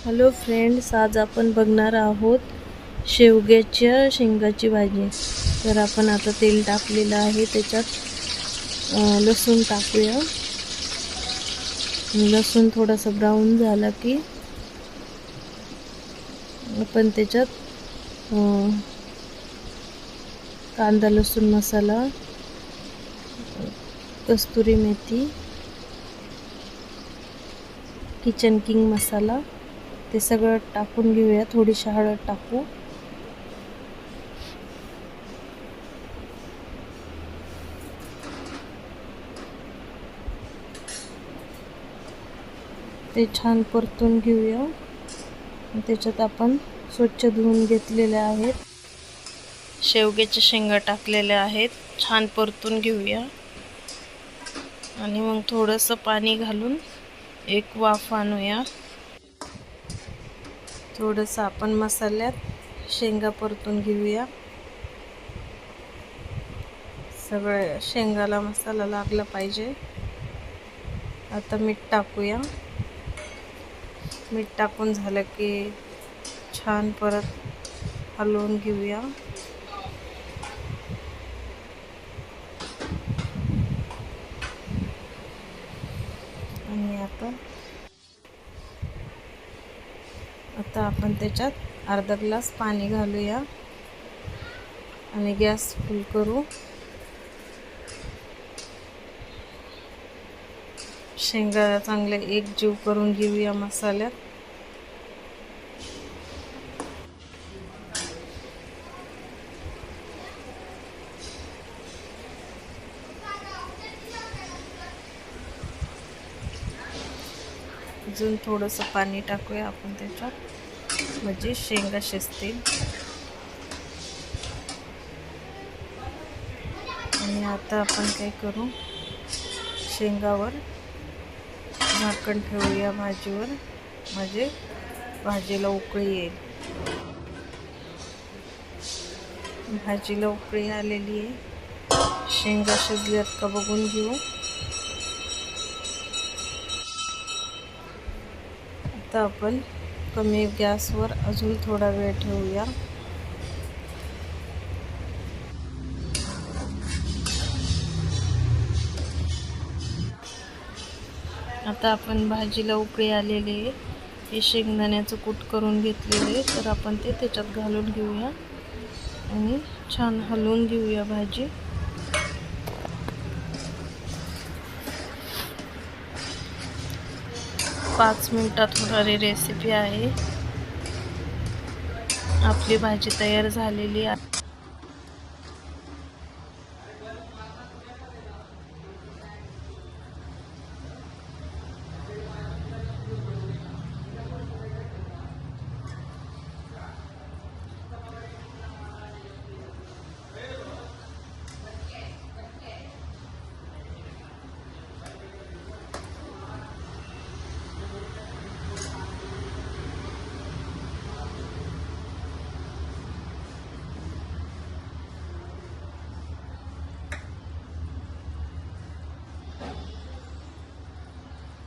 Hello friends, आज आपण बघणार आहोत शेवग्याच्या शेंगाची भाजी। तर आपण आता तेल टाकलेलं आहे, त्याच्यात लसूण टाकूया। लसूण थोडासा ब्राऊन झाला की आपण त्याच्यात कांदा लसूण मसाला, कस्तुरी मेथी, किचन किंग मसाला ते सगळं टाकून घेऊया। थोडीशी हळद टाकू। ते छान परतून घेऊया। त्याच्यात आपण स्वच्छ धुवून घेतलेले आहेत शेवग्याच्या शेंगा टाकलेल्या आहेत। छान परतून घेऊया आणि मग थोडंसं पाणी घालून एक वाफ आणूया। थोडंसं आपण मसाल्यात शेंगा परतून घेऊया। सगळ्या शेंगाला मसाला लागला पाहिजे। आता मीठ टाकूया। मीठ टाकून झालं की छान परत हलवून घेऊया। आणि आता आपण त्याच्यात अर्धा ग्लास पाणी घालूया आणि गॅस फुल करू। शेंगा चांगले एकजीव करून घेऊया मसाल्यात। अजून थोडंसं पाणी टाकूया आपण त्याच्यात, म्हणजे शेंगा शिजतील। आणि आता आपण काय करू, शेंगावर झाकण ठेवूया भाजीवर, म्हणजे भाजीला उकळी येईल। भाजीला उकळी आलेली आहे। शेंगा शिजल्यात का बघून घेऊ। आता आपण कमी गॅसवर अजून थोडा वेळ ठेवूया। आता आपण भाजीला उकळी आलेली आहे, हे शेंगदाण्याचं कूट करून घेतलेले, तर आपण ते त्याच्यात घालून घेऊया आणि छान हलवून घेऊया भाजी। पाच मिनिटात होणारी रेसिपी आहे। आपली भाजी तयार झालेली आहे।